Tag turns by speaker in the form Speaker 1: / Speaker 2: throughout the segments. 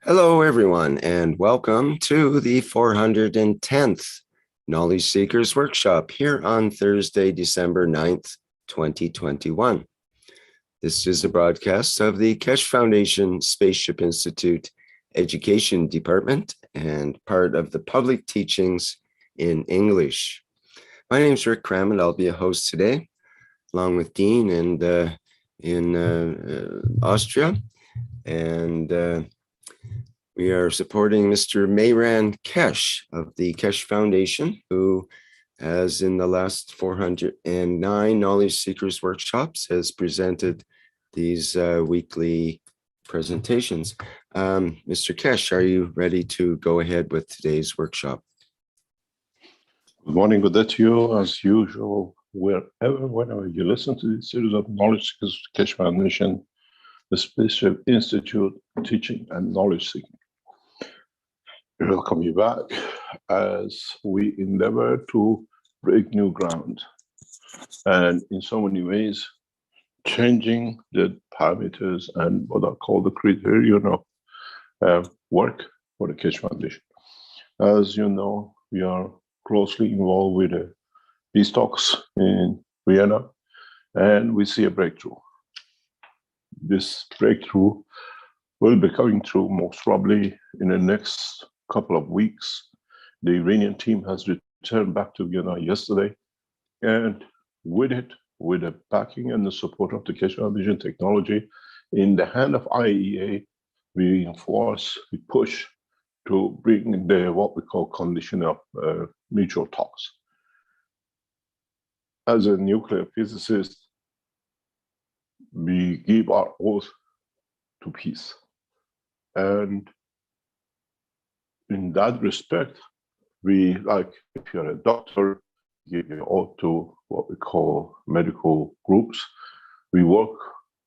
Speaker 1: Hello, everyone, and welcome to the 410th Knowledge Seekers Workshop here on Thursday, December 9th, 2021. This is a broadcast of the Keshe Foundation Spaceship Institute Education Department and part of the Public Teachings in English. My name is Rick Cram, and I'll be a host today, along with Dean in Austria. And we are supporting Mr. Mehran Keshe of the Keshe Foundation, who has in the last 409 Knowledge Seekers workshops has presented these weekly presentations. Mr. Keshe, are you ready to go ahead with today's workshop?
Speaker 2: Good morning, good day to you. As usual, whenever you listen to this series of Knowledge Seekers Keshe Foundation, the Spaceship Institute Teaching and Knowledge Seeking. We welcome you back as we endeavor to break new ground and in so many ways changing the parameters and what I call the criterion of work for the Keshe Foundation. As you know, we are closely involved with the peace talks in Vienna, and we see a breakthrough. This breakthrough will be coming through most probably in the next couple of weeks. The Iranian team has returned back to Vienna yesterday, and with it, with the backing and the support of the Keshe Foundation technology in the hand of IAEA, we push to bring the what we call condition of mutual talks. As a nuclear physicist, we give our oath to peace. And in that respect, we, like if you're a doctor, give your oath to what we call medical groups. We work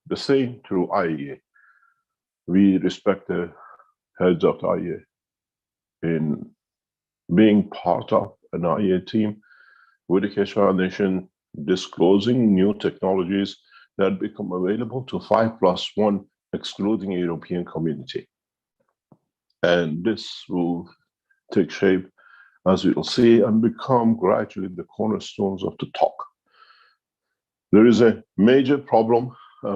Speaker 2: the same through IAEA. We respect the heads of the IAEA in being part of an IAEA team with the Keshe Foundation, disclosing new technologies that become available to 5+1, excluding the European community. And this will take shape, as we'll see, and become gradually the cornerstones of the talk. There is a major problem,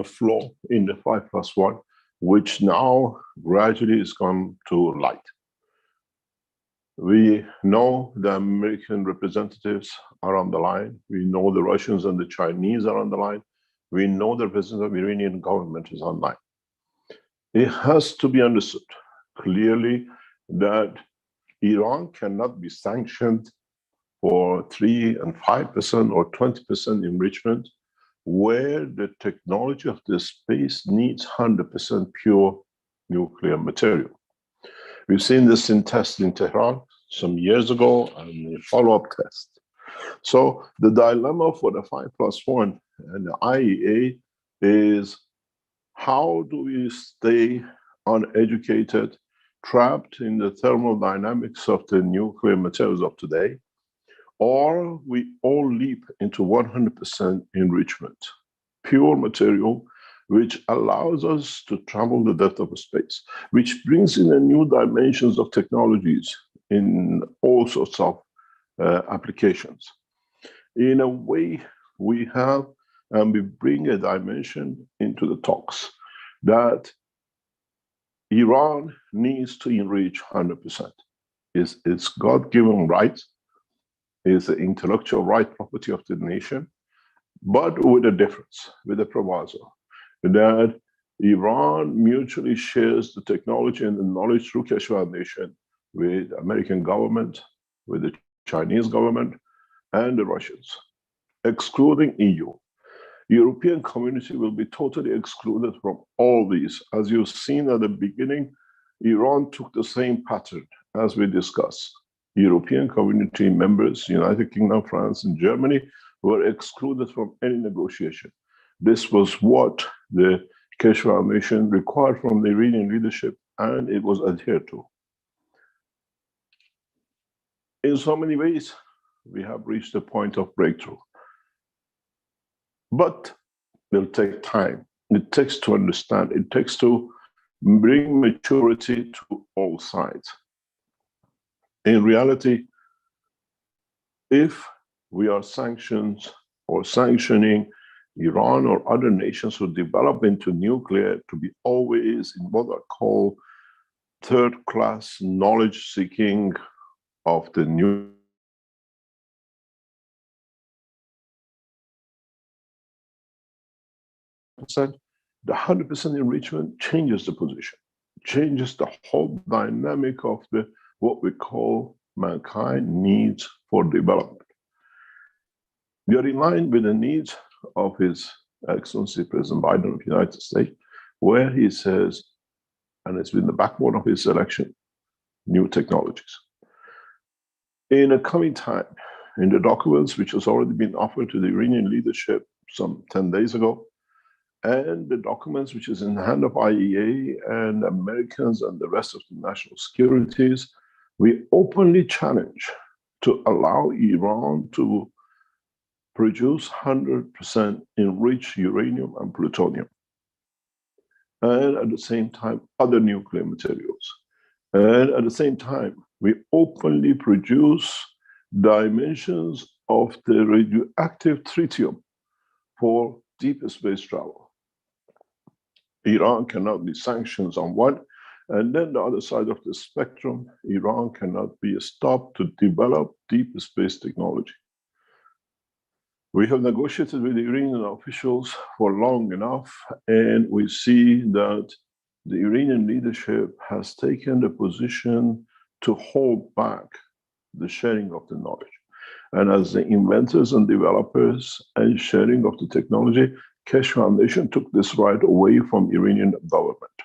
Speaker 2: flaw in the 5+1, which now gradually is come to light. We know the American representatives are on the line. We know the Russians and the Chinese are on the line. We know the representative of the Iranian government is online. It has to be understood clearly that Iran cannot be sanctioned for 3% and 5% or 20% enrichment, where the technology of the space needs 100% pure nuclear material. We've seen this in tests in Tehran some years ago and a follow-up test. So the dilemma for the 5+1 and the IAEA is, how do we stay uneducated, trapped in the thermodynamics of the nuclear materials of today, or we all leap into 100% enrichment, pure material, which allows us to travel the depth of space, which brings in a new dimensions of technologies in all sorts of applications. In a way, we have, and we bring a dimension into the talks that Iran needs to enrich 100%. It's God-given right, is the intellectual right property of the nation, but with a difference, with a proviso, that Iran mutually shares the technology and the knowledge through Keshe Foundation with the American government, with the Chinese government, and the Russians, excluding EU. European community will be totally excluded from all these. As you've seen at the beginning, Iran took the same pattern as we discussed. European community members, United Kingdom, France, and Germany, were excluded from any negotiation. This was what the Keshe Foundation required from the Iranian leadership, and it was adhered to. In so many ways, we have reached a point of breakthrough. But it will take time. It takes to understand. It takes to bring maturity to all sides. In reality, if we are sanctions or sanctioning Iran or other nations who develop into nuclear to be always in what are called third-class knowledge seeking of the new the 100% enrichment changes the position, changes the whole dynamic of the what we call mankind needs for development. We are in line with the needs of His Excellency President Biden of the United States, where he says, and it's been the backbone of his election, new technologies. In a coming time, in the documents which has already been offered to the Iranian leadership some 10 days ago, and the documents which is in the hand of IEA and Americans and the rest of the national securities, we openly challenge to allow Iran to produce 100% enriched uranium and plutonium, and at the same time, other nuclear materials. And at the same time, we openly produce dimensions of the radioactive tritium for deep space travel. Iran cannot be sanctions on one, and then the other side of the spectrum, Iran cannot be stopped to develop deep space technology. We have negotiated with the Iranian officials for long enough, and we see that the Iranian leadership has taken the position to hold back the sharing of the knowledge. And as the inventors and developers and sharing of the technology, Keshe Foundation took this right away from Iranian government.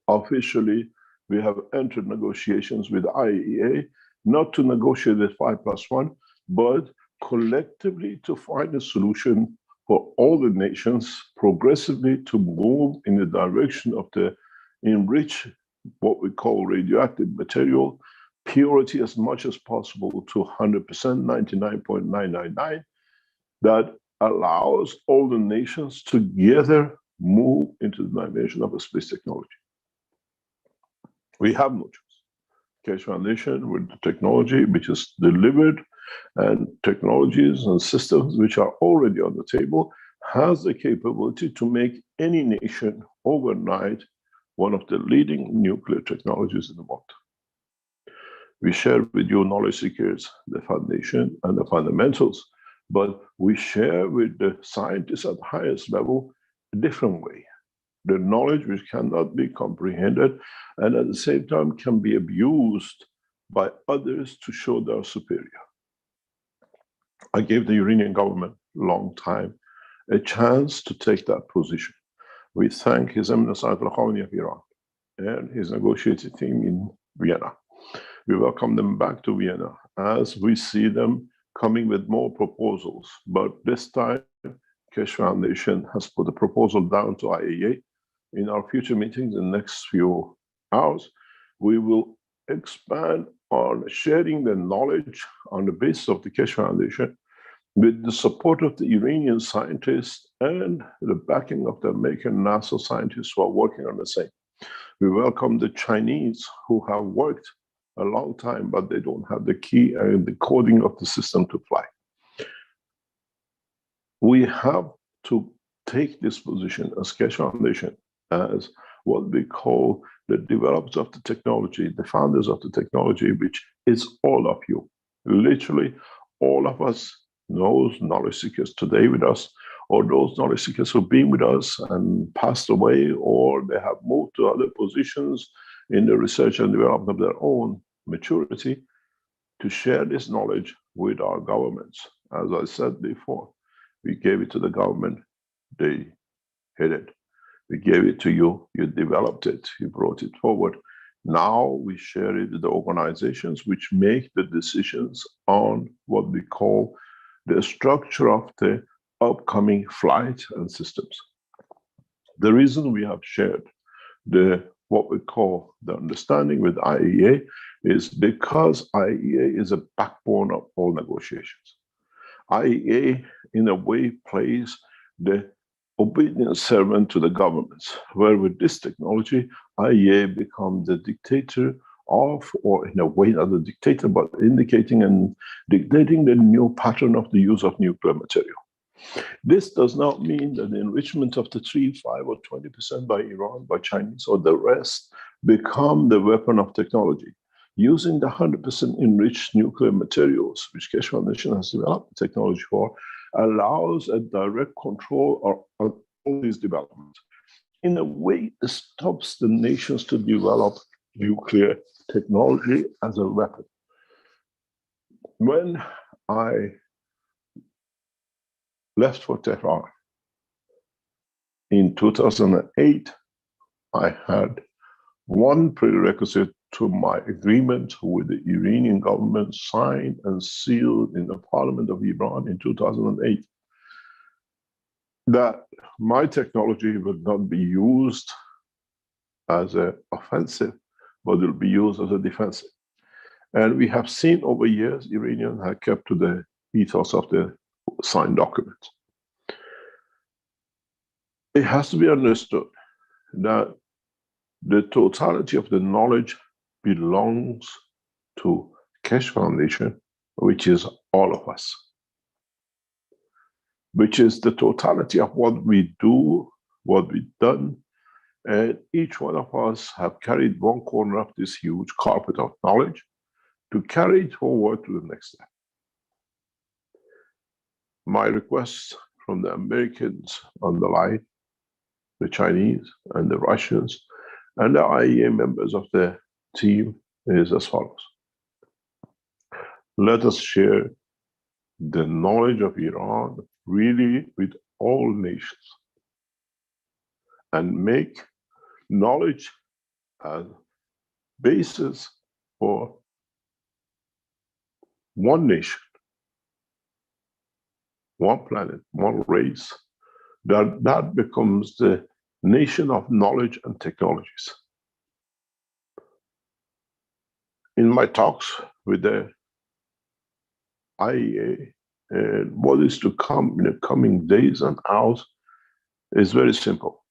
Speaker 2: Officially, we have entered negotiations with IAEA, not to negotiate with 5+1, but collectively to find a solution for all the nations progressively to move in the direction of the enriched, what we call radioactive material, purity as much as possible to 100%, 99.999, that allows all the nations together move into the dimension of a space technology. We have no choice. Keshe Foundation with the technology which is delivered and technologies and systems which are already on the table has the capability to make any nation overnight one of the leading nuclear technologies in the world. We share with you, knowledge seekers, the foundation and the fundamentals, but we share with the scientists at the highest level a different way. The knowledge which cannot be comprehended and at the same time can be abused by others to show they are superior. I gave the Iranian government long time a chance to take that position. We thank His Eminence Ayatollah Khamenei of Iran and his negotiating team in Vienna. We welcome them back to Vienna as we see them coming with more proposals. But this time, Keshe Foundation has put a proposal down to IAEA. In our future meetings in the next few hours, we will expand on sharing the knowledge on the basis of the Keshe Foundation with the support of the Iranian scientists and the backing of the American NASA scientists who are working on the same. We welcome the Chinese who have worked a long time, but they don't have the key and the coding of the system to fly. We have to take this position as Keshe Foundation as what we call the developers of the technology, the founders of the technology, which is all of you. Literally, all of us, those knowledge seekers today with us, or those knowledge seekers who've been with us and passed away, or they have moved to other positions in the research and development of their own maturity, to share this knowledge with our governments. As I said before, we gave it to the government, they hid it. We gave it to you, you developed it, you brought it forward. Now we share it with the organizations which make the decisions on what we call the structure of the upcoming flight and systems. The reason we have shared what we call the understanding with IAEA is because IAEA is a backbone of all negotiations. IAEA, in a way, plays the obedient servant to the governments, where with this technology, IEA becomes the dictator of, or in a way not the dictator, but indicating and dictating the new pattern of the use of nuclear material. This does not mean that the enrichment of the 3, 5, or 20% by Iran, by Chinese, or the rest become the weapon of technology. Using the 100% enriched nuclear materials, which Keshe Foundation has developed technology for, allows a direct control of all these developments. In a way, it stops the nations to develop nuclear technology as a weapon. When I left for Tehran in 2008, I had one prerequisite to my agreement with the Iranian government signed and sealed in the parliament of Iran in 2008, that my technology would not be used as an offensive, but will be used as a defensive. And we have seen over years, Iranians have kept to the ethos of the signed document. It has to be understood that the totality of the knowledge belongs to Keshe Foundation, which is all of us, which is the totality of what we do, what we've done, and each one of us have carried one corner of this huge carpet of knowledge to carry it forward to the next step. My request from the Americans on the line, the Chinese and the Russians, and the IEA members of the team is as follows. Let us share the knowledge of Iran really with all nations and make knowledge as basis for one nation, one planet, one race, that becomes the nation of knowledge and technologies. In my talks with the IEA, and what is to come in the coming days and hours is very simple.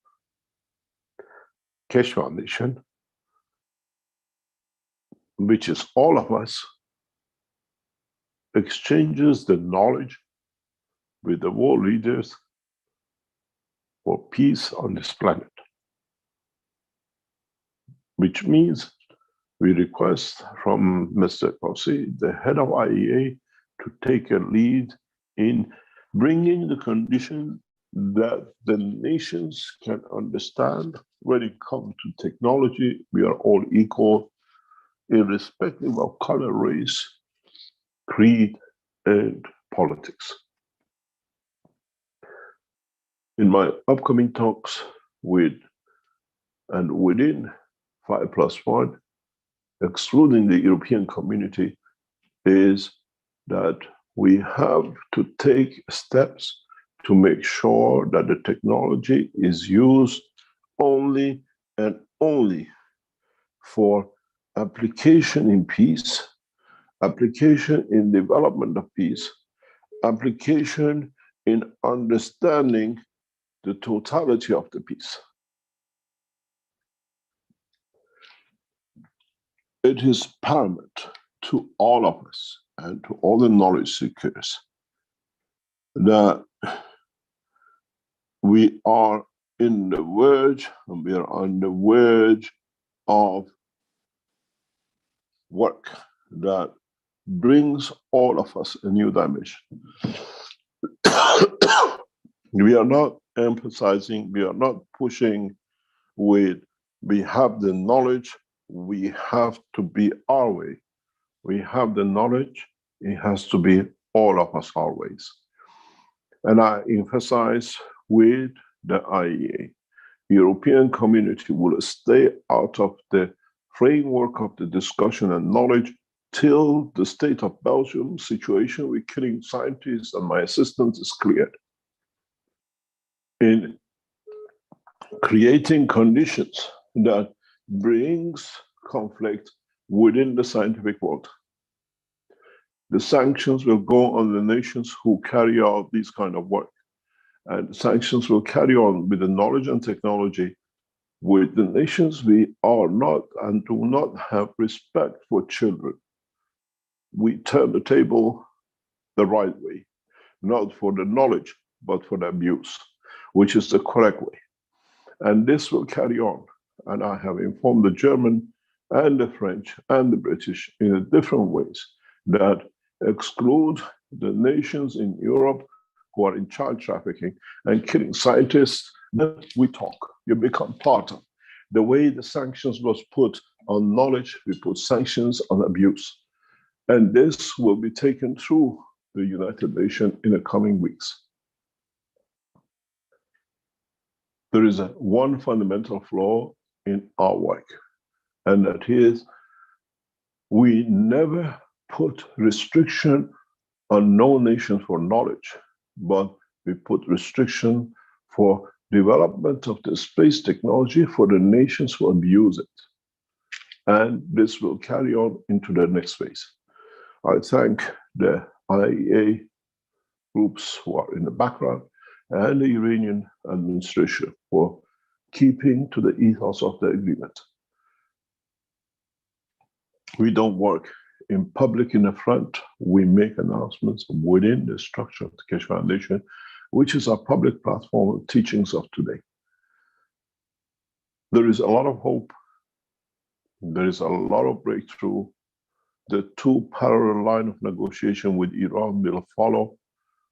Speaker 2: Keshe Foundation, which is all of us, exchanges the knowledge with the world leaders for peace on this planet. Which means we request from Mr. Qassi, the head of IEA, to take a lead in bringing the condition that the nations can understand when it comes to technology, we are all equal, irrespective of color, race, creed, and politics. In my upcoming talks with and within 5+1, excluding the European community, is that we have to take steps to make sure that the technology is used only and only for application in peace, application in development of peace, application in understanding the totality of the peace. It is paramount to all of us and to all the knowledge seekers that we are in the verge, and we are on the verge of work that brings all of us a new dimension. We are not emphasizing, we are not pushing with, we have the knowledge, we have to be our way. We have the knowledge, it has to be all of us our ways. And I emphasize with the IEA, European community will stay out of the framework of the discussion and knowledge till the state of Belgium situation with killing scientists and my assistants is cleared. In creating conditions that brings conflict within the scientific world. The sanctions will go on the nations who carry out this kind of work. And sanctions will carry on with the knowledge and technology with the nations we are not and do not have respect for children. We turn the table the right way, not for the knowledge, but for the abuse, which is the correct way. And this will carry on. And I have informed the German and the French and the British in different ways that exclude the nations in Europe who are in child trafficking and killing scientists. Then we talk. You become part of. The way the sanctions was put on knowledge, we put sanctions on abuse. And this will be taken through the United Nations in the coming weeks. There is one fundamental flaw in our work, and that is we never put restriction on no nation for knowledge, but we put restriction for development of the space technology for the nations who abuse it. And this will carry on into the next phase. I thank the IAEA groups who are in the background and the Iranian administration for keeping to the ethos of the agreement. We don't work in public in the front. We make announcements within the structure of the Keshe Foundation, which is our public platform of teachings of today. There is a lot of hope. There is a lot of breakthrough. The two parallel lines of negotiation with Iran will follow.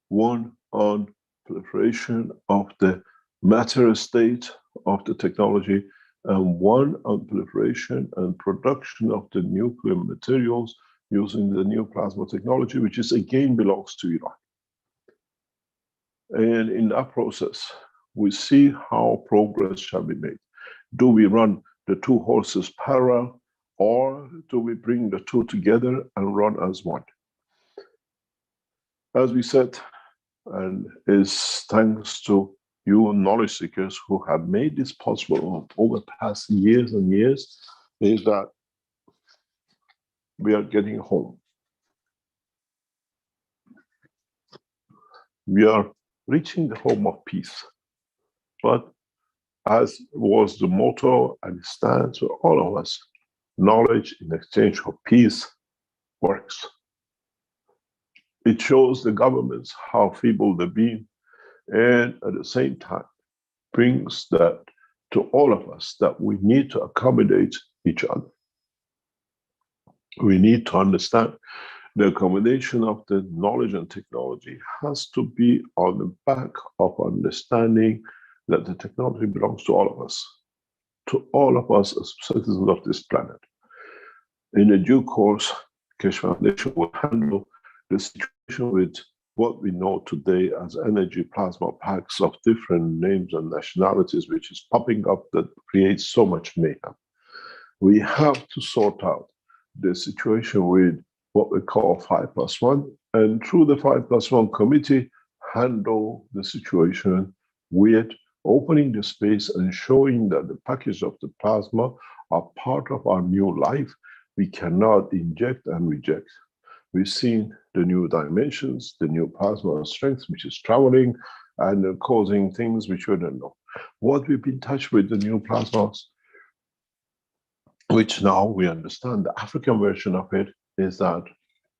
Speaker 2: One on proliferation of the matter state of the technology, and one on proliferation and production of the nuclear materials using the new plasma technology, which is again belongs to Iran. And in that process, we see how progress shall be made. Do we run the two horses parallel, or do we bring the two together and run as one? As we said, and is thanks to you knowledge seekers who have made this possible over the past years and years, is that we are getting home. We are reaching the home of peace. But as was the motto and stands for all of us, knowledge in exchange for peace works. It shows the governments how feeble they've been, and at the same time brings that to all of us that we need to accommodate each other. We need to understand the accommodation of the knowledge and technology has to be on the back of understanding that the technology belongs to all of us as citizens of this planet. In a due course, Keshe Foundation will handle the situation with what we know today as energy plasma packs of different names and nationalities, which is popping up that creates so much mayhem. We have to sort out the situation with what we call 5+1, and through the 5+1 committee, handle the situation with opening the space and showing that the package of the plasma are part of our new life. We cannot inject and reject. We've seen the new dimensions, the new plasma strength, which is traveling and causing things which we don't know. What we've been touched with the new plasmas, which now we understand the African version of it, is that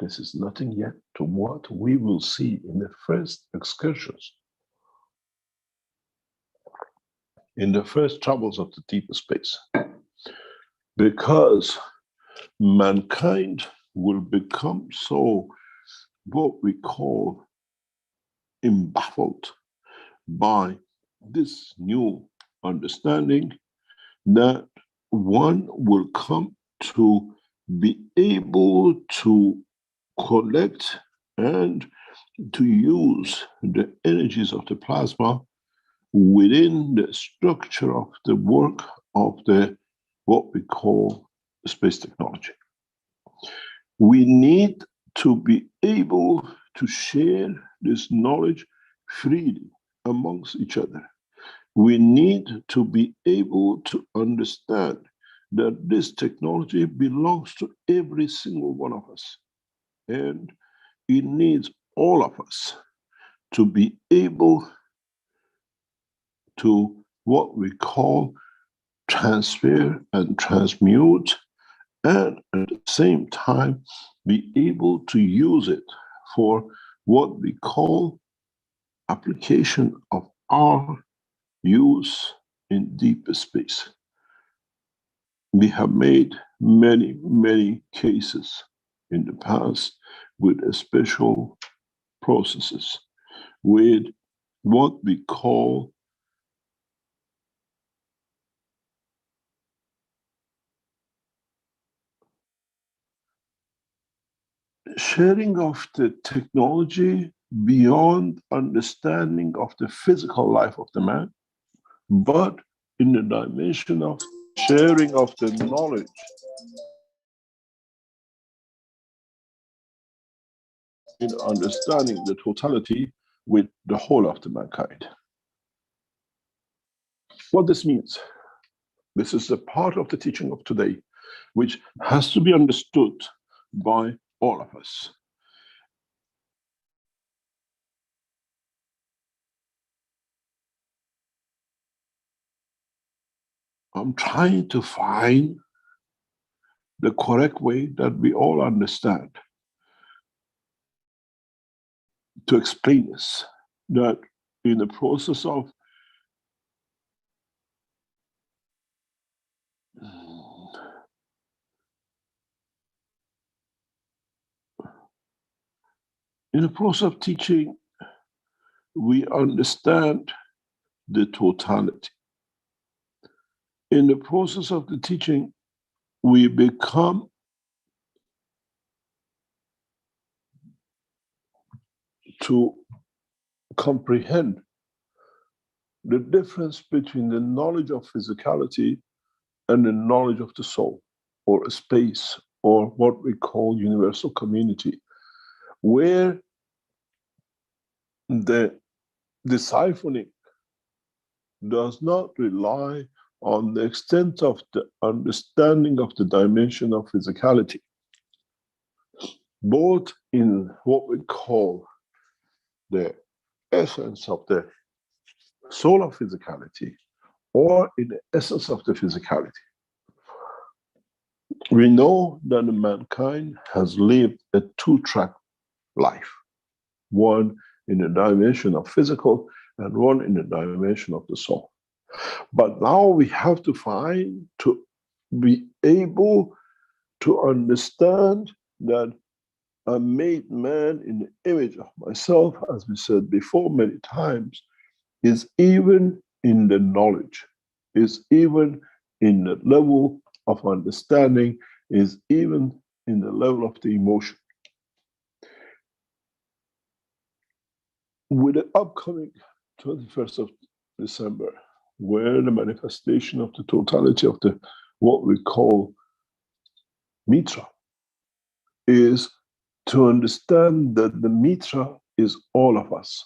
Speaker 2: this is nothing yet to what we will see in the first excursions, in the first travels of the deeper space. Because mankind will become so, what we call, embaffled by this new understanding, that one will come to be able to collect and to use the energies of the plasma within the structure of the work of the what we call space technology. We need to be able to share this knowledge freely amongst each other. We need to be able to understand that this technology belongs to every single one of us. And it needs all of us to be able to what we call transfer and transmute, and at the same time be able to use it for what we call application of our use in deep space. We have made many, many cases in the past with special processes, with what we call sharing of the technology beyond understanding of the physical life of the man, but in the dimension of sharing of the knowledge in understanding the totality with the whole of the mankind. What this means, this is a part of the teaching of today, which has to be understood by all of us. I'm trying to find the correct way that we all understand to explain this, that in the process of teaching, we understand the totality. In the process of the teaching, we become to comprehend the difference between the knowledge of physicality and the knowledge of the soul, or space, or what we call universal community, where the deciphering does not rely on the extent of the understanding of the dimension of physicality, both in what we call the essence of the soul of physicality, or in the essence of the physicality. We know that mankind has lived a two-track life, one in the dimension of physical and one in the dimension of the soul. But now we have to find, to be able to understand that I made man in the image of myself, as we said before many times, is even in the knowledge, is even in the level of understanding, is even in the level of the emotion. With the upcoming 21st of December, where the manifestation of the totality of the what we call Mitra is to understand that the Mitra is all of us,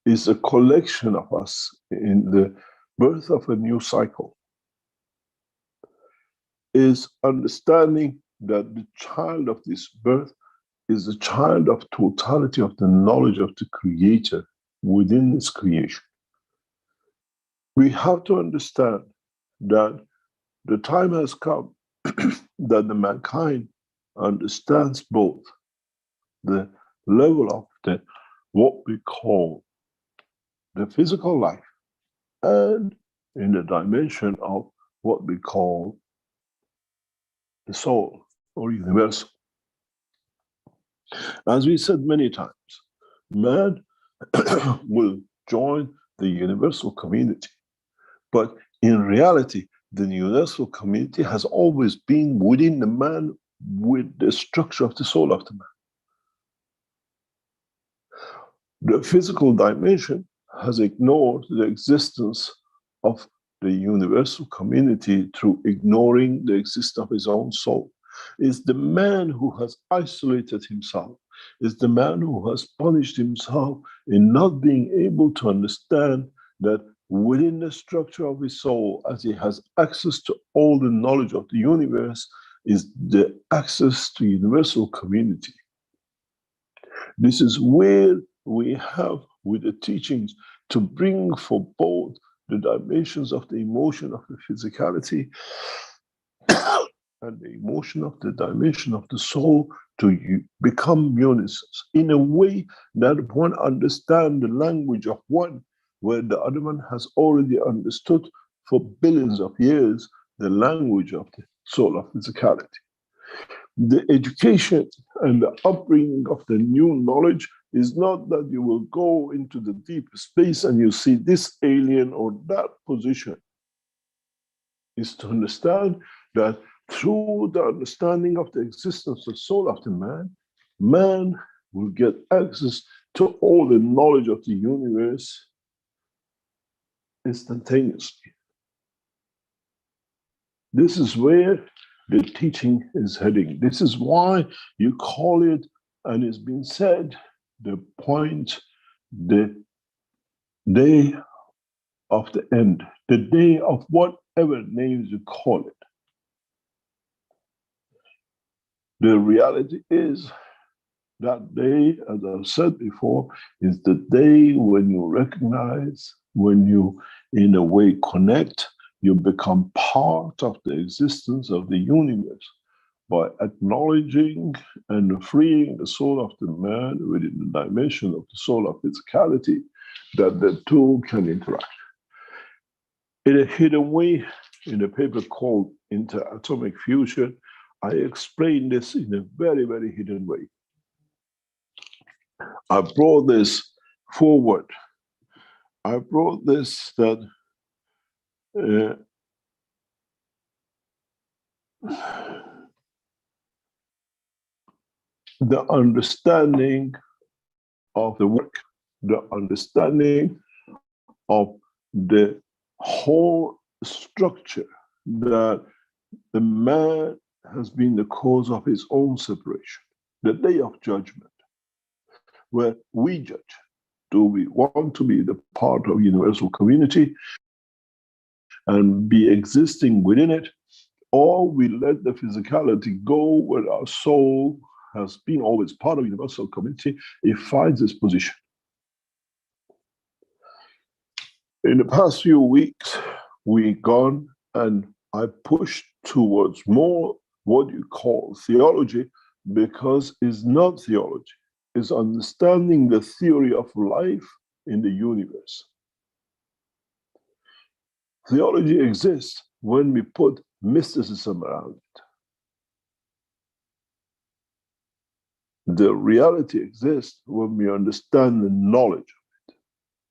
Speaker 2: is a collection of us in the birth of a new cycle, is understanding that the child of this birth is a child of totality of the knowledge of the Creator within this creation. We have to understand that the time has come that the mankind understands both the level of the what we call the physical life, and in the dimension of what we call the soul or universal. As we said many times, man will join the universal community, but in reality, the universal community has always been within the man, with the structure of the soul of the man. The physical dimension has ignored the existence of the universal community through ignoring the existence of his own soul. It's the man who has isolated himself. It's the man who has punished himself in not being able to understand that within the structure of his soul, as he has access to all the knowledge of the universe, is the access to universal community. This is where we have, with the teachings, to bring for both the dimensions of the emotion of the physicality and the emotion of the dimension of the soul to become unisons in a way that one understands the language of one, where the other one has already understood for billions of years the language of the soul of physicality. The education and the upbringing of the new knowledge is not that you will go into the deep space and you see this alien or that position. Is to understand that through the understanding of the existence of the soul of the man, man will get access to all the knowledge of the universe instantaneously. This is where the teaching is heading. This is why you call it, and it's been said, the point, the day of the end, the day of whatever names you call it. The reality is that day, as I've said before, is the day when you recognize, when you, in a way, connect, you become part of the existence of the universe by acknowledging and freeing the soul of the man within the dimension of the soul of physicality, that the two can interact. In a hidden way, in a paper called Interatomic Fusion, I explain this in a very, very hidden way. I brought this forward. I brought this that the understanding of the work, the understanding of the whole structure, that the man has been the cause of his own separation. The day of judgment, where we judge. Do we want to be the part of universal community and be existing within it, or we let the physicality go where our soul has been always part of universal community? It finds its position. In the past few weeks, we've gone and I pushed towards more what you call theology, because it's not theology. It's understanding the theory of life in the universe. Theology exists when we put mysticism around it. The reality exists when we understand the knowledge of it,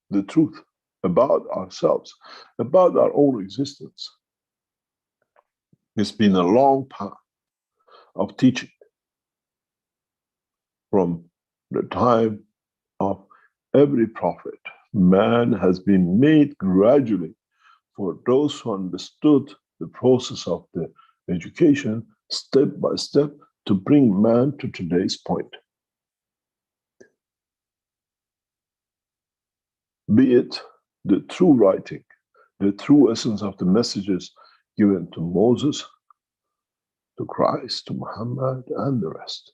Speaker 2: the truth about ourselves, about our own existence. It's been a long path of teaching from the time of every prophet. Man has been made gradually, for those who understood the process of the education, step by step, to bring man to today's point. Be it the true writing, the true essence of the messages given to Moses, to Christ, to Muhammad, and the rest.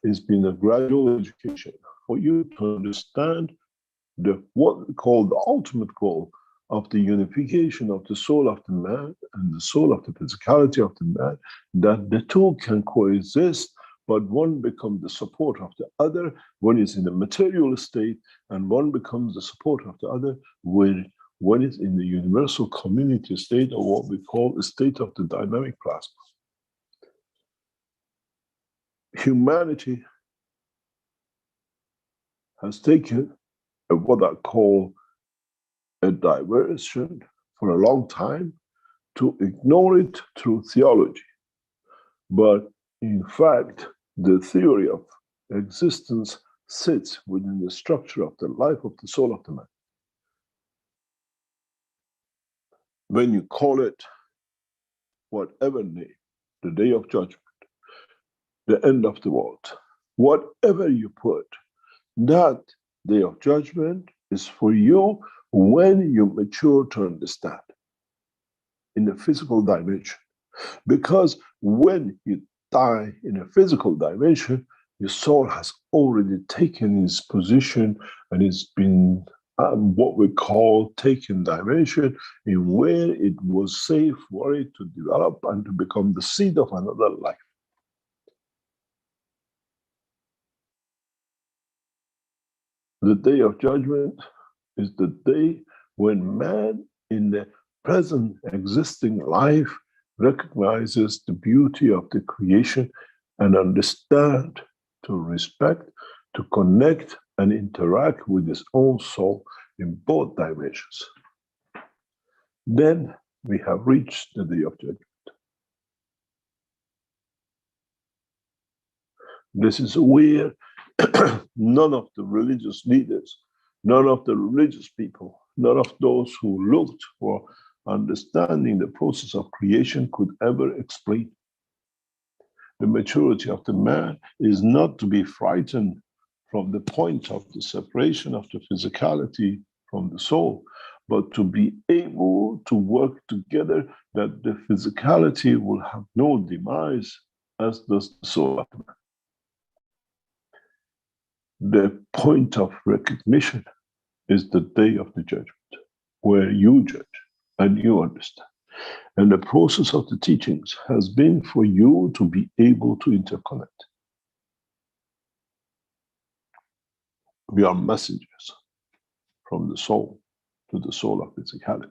Speaker 2: It's been a gradual education for you to understand what we call the ultimate goal of the unification of the soul of the man and the soul of the physicality of the man, that the two can coexist, but one becomes the support of the other when it's in the material state, and one becomes the support of the other when it's in the universal community state, or what we call a state of the dynamic plasma. Humanity has taken what I call a diversion for a long time to ignore it through theology. But in fact, the theory of existence sits within the structure of the life of the soul of the man. When you call it whatever name, the day of judgment, the end of the world, whatever you put, that day of judgment is for you when you mature to understand in the physical dimension. Because when you die in a physical dimension, your soul has already taken its position and it's been what we call taking dimension, in where it was safe for it to develop and to become the seed of another life. The day of judgment is the day when man in the present existing life recognizes the beauty of the creation and understand, to respect, to connect and interact with his own soul in both dimensions. Then we have reached the day of judgment. This is where none of the religious leaders, none of the religious people, none of those who looked for understanding the process of creation could ever explain. The maturity of the man is not to be frightened from the point of the separation of the physicality from the soul, but to be able to work together, that the physicality will have no demise, as does the soul of the man. The point of recognition is the day of the judgment, where you judge and you understand. And the process of the teachings has been for you to be able to interconnect. We are messengers from the soul to the soul of physicality.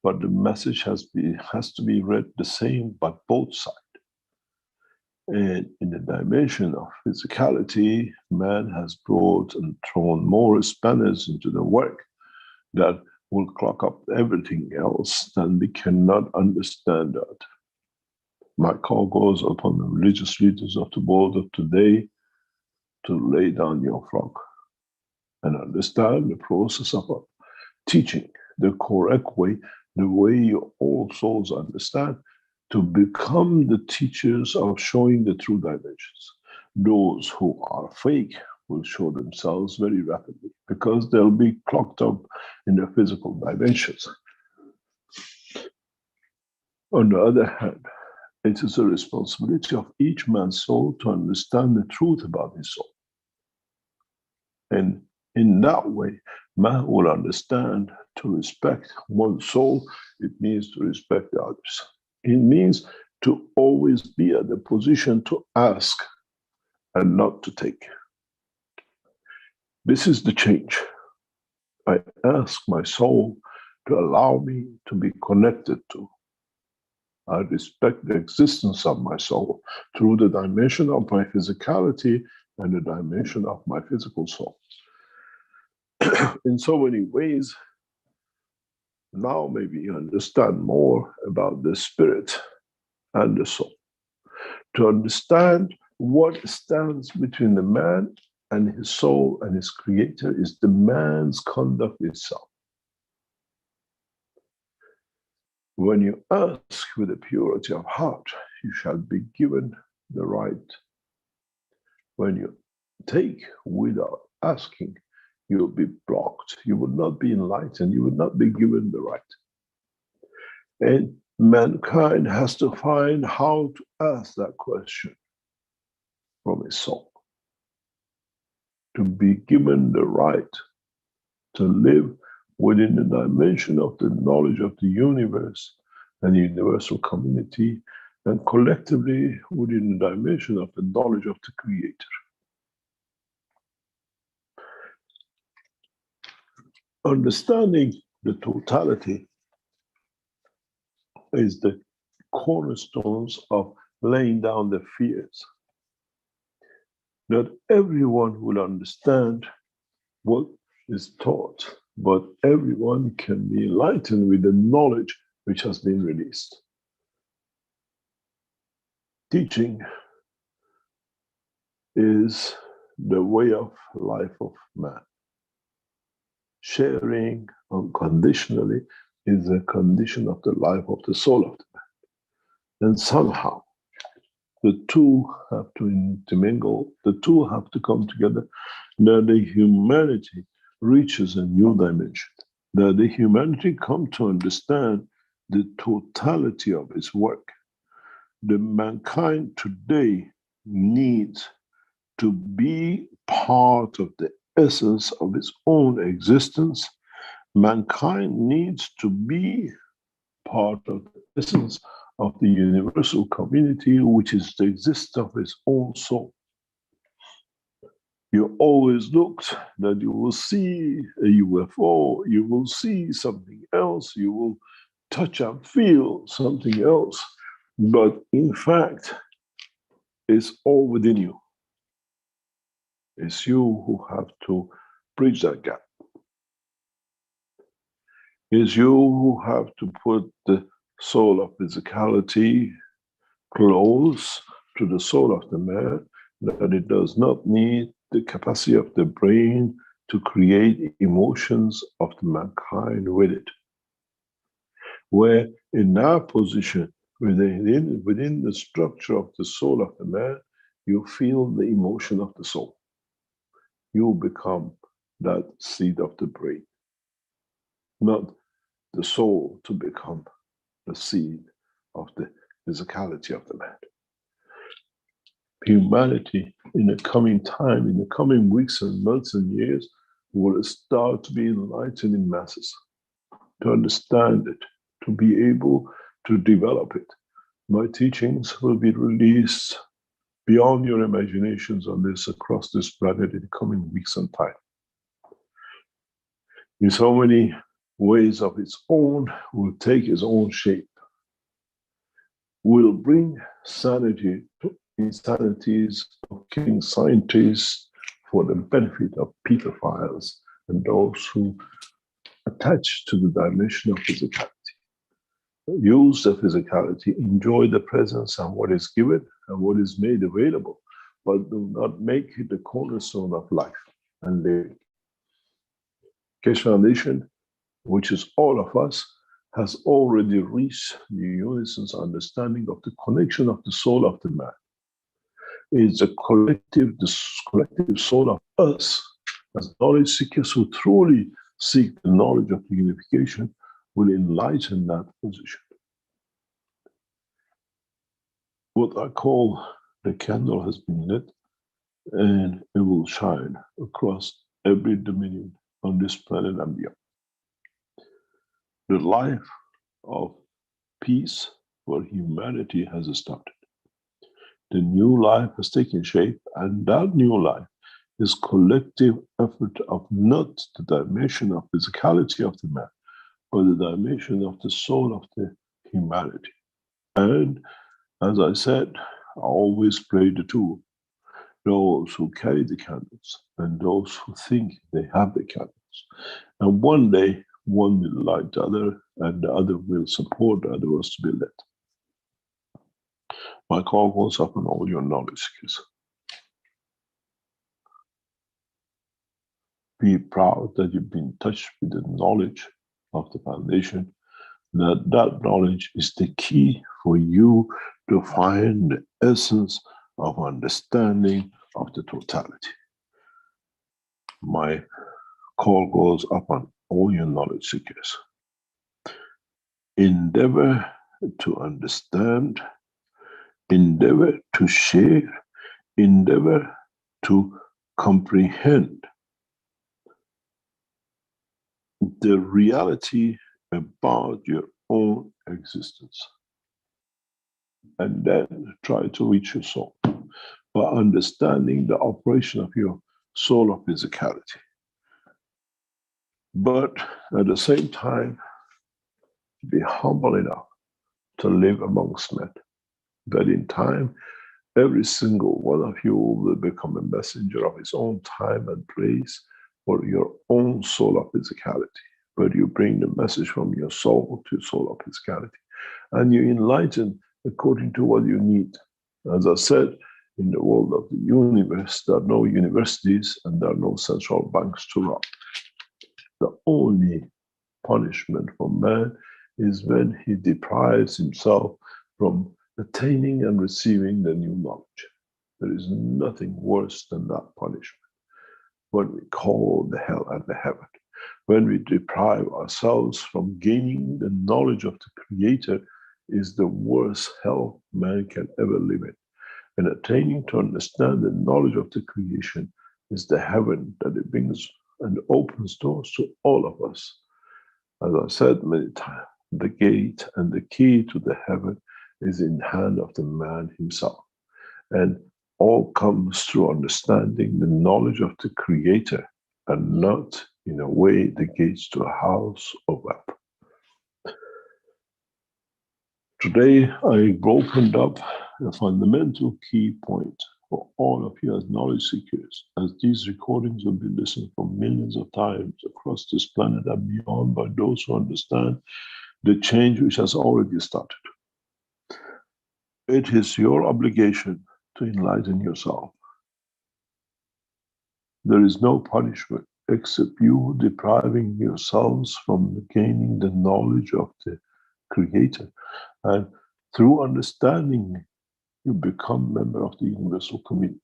Speaker 2: But the message has to be read the same by both sides. And in the dimension of physicality, man has brought and thrown more spanners into the work that will clock up everything else, then we cannot understand that. My call goes upon the religious leaders of the world of today to lay down your frog and understand the process of teaching the correct way, the way your all souls understand, to become the teachers of showing the true dimensions. Those who are fake will show themselves very rapidly because they'll be clocked up in the physical dimensions. On the other hand, it is the responsibility of each man's soul to understand the truth about his soul. And in that way, man will understand to respect one's soul. It means to respect the others. It means to always be at the position to ask and not to take. This is the change. I ask my soul to allow me to be connected to. I respect the existence of my soul through the dimension of my physicality and the dimension of my physical soul. In so many ways, now maybe you understand more about the spirit and the soul. To understand what stands between the man and his soul and his creator is the man's conduct itself. When you ask with a purity of heart, you shall be given the right. When you take without asking, you will be blocked. You will not be enlightened. You will not be given the right. And mankind has to find how to ask that question from his soul. To be given the right to live within the dimension of the knowledge of the universe and the universal community, and collectively within the dimension of the knowledge of the Creator. Understanding the totality is the cornerstones of laying down the fears. Not everyone will understand what is taught, but everyone can be enlightened with the knowledge which has been released. Teaching is the way of life of man. Sharing unconditionally is a condition of the life of the soul of the man. And somehow, the two have to intermingle, the two have to come together, that the humanity reaches a new dimension, that the humanity come to understand the totality of its work. The mankind today needs to be part of the essence of its own existence, mankind needs to be part of the essence of the universal community, which is the existence of its own soul. You always looked that you will see a UFO, you will see something else, you will touch and feel something else, but in fact, it's all within you. It's you who have to bridge that gap. It's you who have to put the soul of physicality close to the soul of the man, that it does not need the capacity of the brain to create emotions of the mankind with it. Where in that position, within the structure of the soul of the man, you feel the emotion of the soul. You become that seed of the brain, not the soul to become the seed of the physicality of the man. Humanity in the coming time, in the coming weeks and months and years, will start to be enlightened in masses, to understand it, to be able to develop it. My teachings will be released beyond your imaginations on this, across this planet in the coming weeks and time. In so many ways of its own, will take its own shape, will bring sanity to insanities of killing scientists for the benefit of pedophiles and those who attach to the dimension of physicality. Use the physicality, enjoy the presence and what is given and what is made available, but do not make it the cornerstone of life and living. Keshe Foundation, which is all of us, has already reached the unison's understanding of the connection of the soul of the man. It's the collective soul of us, as knowledge seekers who truly seek the knowledge of the unification, will enlighten that position. What I call the candle has been lit, and it will shine across every dominion on this planet and beyond. The life of peace for humanity has started. The new life has taken shape, and that new life is collective effort of not the dimension of physicality of the man, but the dimension of the soul of the humanity. And as I said, I always play the two. Those who carry the candles and those who think they have the candles. And one day, one will light the other, and the other will support the other was to be lit. My call goes up on all your knowledge seekers. Be proud that you've been touched with the knowledge of the foundation, that knowledge is the key for you to find the essence of understanding of the totality. My call goes up on all your knowledge seekers. Endeavor to understand, endeavor to share, endeavor to comprehend the reality about your own existence. And then try to reach your soul by understanding the operation of your soul of physicality. But at the same time, be humble enough to live amongst men. That in time, every single one of you will become a messenger of his own time and place for your own soul of physicality. But you bring the message from your soul to soul of physicality. And you enlighten according to what you need. As I said, in the world of the universe, there are no universities and there are no central banks to rob. The only punishment for man is when he deprives himself from attaining and receiving the new knowledge. There is nothing worse than that punishment. What we call the hell and the heaven. When we deprive ourselves from gaining the knowledge of the Creator, is the worst hell man can ever live in. And attaining to understand the knowledge of the creation is the heaven that it brings and opens doors to all of us. As I said many times, the gate and the key to the heaven is in the hand of the man himself. And all comes through understanding the knowledge of the Creator and not in a way the gates to a house or web. Today, I've opened up a fundamental key point for all of you as knowledge seekers, as these recordings will be listened for millions of times across this planet and beyond by those who understand the change which has already started. It is your obligation to enlighten yourself. There is no punishment except you depriving yourselves from gaining the knowledge of the Creator. And through understanding, you become member of the universal community.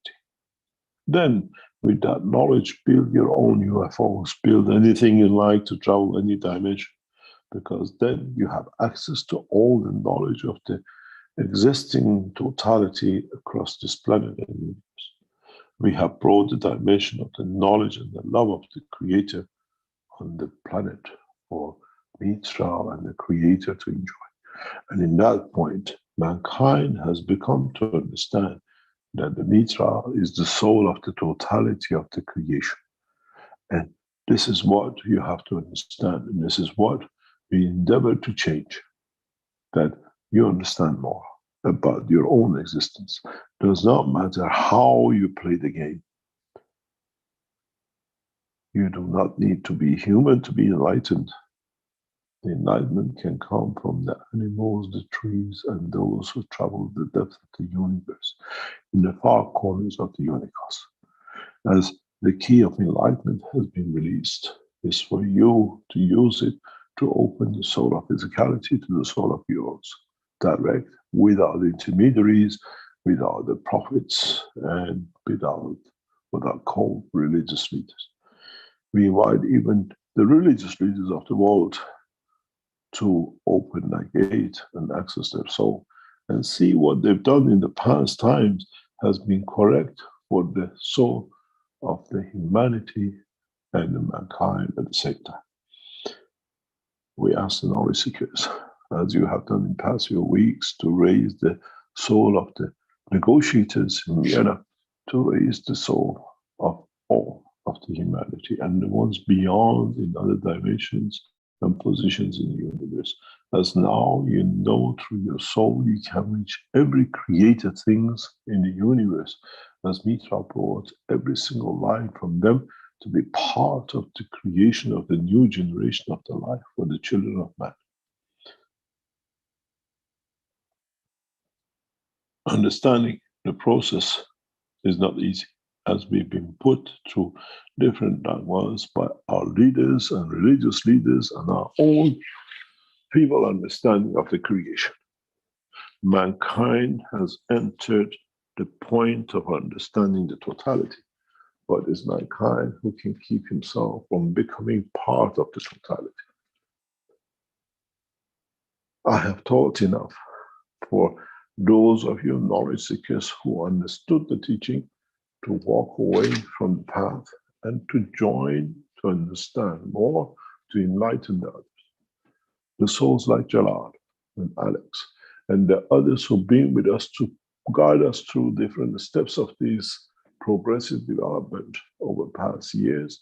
Speaker 2: Then, with that knowledge, build your own UFOs, build anything you like to travel any dimension, because then you have access to all the knowledge of the existing totality across this planet and universe. We have brought the dimension of the knowledge and the love of the Creator on the planet for Mitra and the Creator to enjoy. And in that point, mankind has become to understand that the Mitra is the soul of the totality of the creation. And this is what you have to understand. And this is what we endeavor to change. That you understand more about your own existence. It does not matter how you play the game. You do not need to be human to be enlightened. The enlightenment can come from the animals, the trees, and those who travel the depth of the universe, in the far corners of the universe. As the key of enlightenment has been released, is for you to use it to open the soul of physicality to the soul of yours, direct, without intermediaries, without the prophets, and without what are called religious leaders. We invite even the religious leaders of the world to open that gate and access their soul and see what they've done in the past times has been correct for the soul of the humanity and the mankind at the same time. We ask the knowledge seekers, as you have done in past few weeks, to raise the soul of the negotiators in Vienna, to raise the soul of all of the humanity and the ones beyond in other dimensions and positions in the universe. As now you know through your soul you can reach every created things in the universe, as Mitra brought every single line from them to be part of the creation of the new generation of the life for the children of man. Understanding the process is not easy, as we've been put through different dogmas by our leaders and religious leaders and our own feeble understanding of the creation. Mankind has entered the point of understanding the totality, but it's mankind who can keep himself from becoming part of the totality. I have taught enough for those of you knowledge seekers who understood the teaching to walk away from the path and to join, to understand more, to enlighten the others. The souls like Jalal and Alex and the others who've been with us to guide us through different steps of this progressive development over past years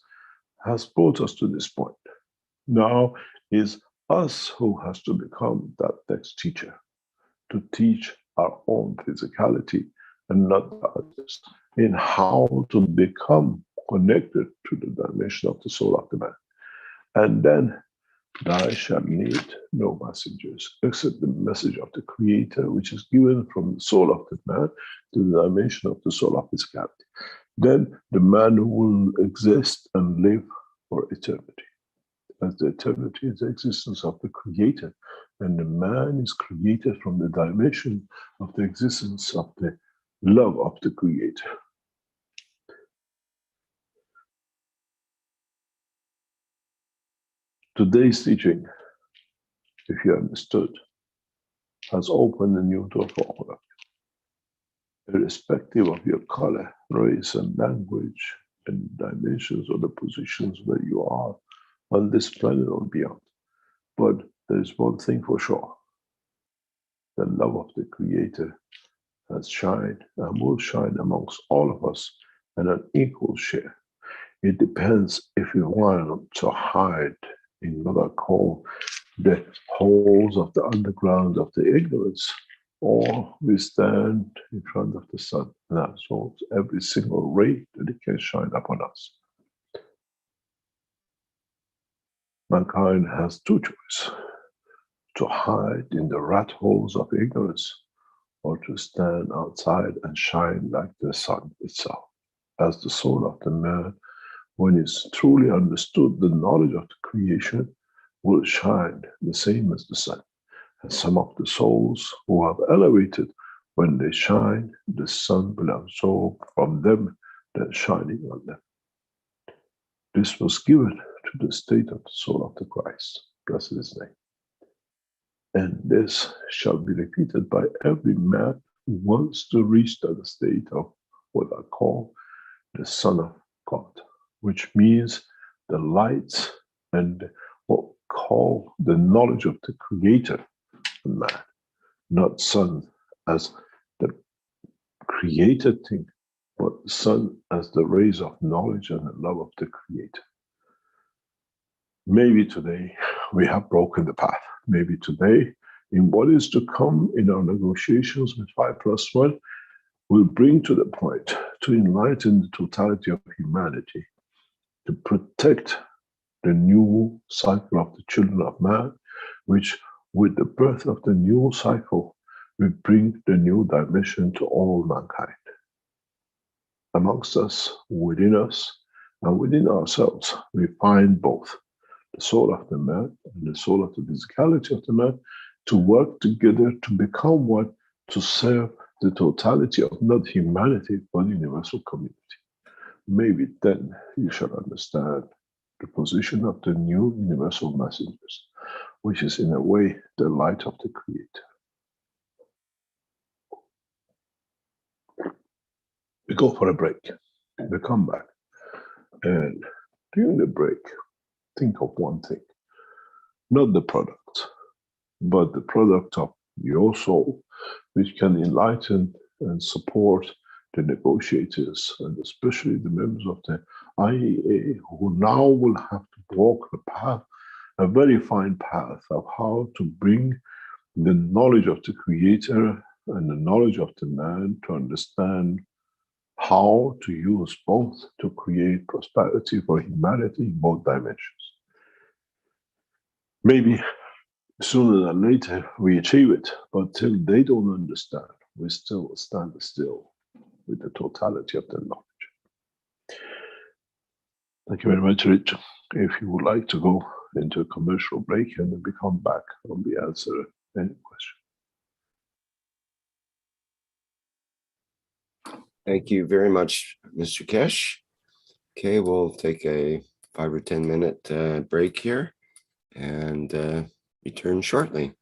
Speaker 2: has brought us to this point. Now is us who has to become that next teacher, to teach our own physicality and not the others, in how to become connected to the dimension of the soul of the man. And then thou shalt need no messengers except the message of the Creator, which is given from the soul of the man to the dimension of the soul of physicality. Then the man will exist and live for eternity, as the eternity is the existence of the Creator, and the man is created from the dimension of the existence of the love of the Creator. Today's teaching, if you understood, has opened a new door for all of you. Irrespective of your color, race, and language, and dimensions or the positions where you are on this planet or beyond. But there's one thing for sure. The love of the Creator has shined and will shine amongst all of us in an equal share. It depends if you want to hide in what I call the holes of the underground of the ignorance, or we stand in front of the sun and absorb every single ray that it can shine upon us. Mankind has two choices: to hide in the rat holes of ignorance, or to stand outside and shine like the sun itself. As the soul of the man, when it's truly understood the knowledge of the creation, will shine the same as the sun. And some of the souls who have elevated, when they shine, the sun will absorb from them, then shining on them. This was given to the state of the soul of the Christ. Blessed his name. And this shall be repeated by every man who wants to reach that state of what I call the Son of God, which means the light and what we call the knowledge of the Creator of man, not Son as the created thing, but Son as the rays of knowledge and the love of the Creator. Maybe today we have broken the path. Maybe today, in what is to come in our negotiations with 5+1, we'll bring to the point to enlighten the totality of humanity, to protect the new cycle of the children of man, which with the birth of the new cycle, we bring the new dimension to all mankind. Amongst us, and within ourselves, we find both the soul of the man and the soul of the physicality of the man to work together to become one, to serve the totality of not humanity, but universal community. Maybe then you shall understand the position of the new universal messengers, which is in a way the light of the Creator. We go for a break. We come back. And during the break, think of one thing. Not the product, but the product of your soul, which can enlighten and support the negotiators, and especially the members of the IAEA, who now will have to walk the path, a very fine path of how to bring the knowledge of the Creator and the knowledge of the man to understand how to use both to create prosperity for humanity in both dimensions. Maybe sooner than later we achieve it, but till they don't understand, we still stand still with the totality of the knowledge. Thank you very much, Rich. If you would like to go into a commercial break and then we come back, I'll be answer any question.
Speaker 1: Thank you very much, Mr. Kesh. Okay, we'll take a 5 or 10 minute break here and return shortly.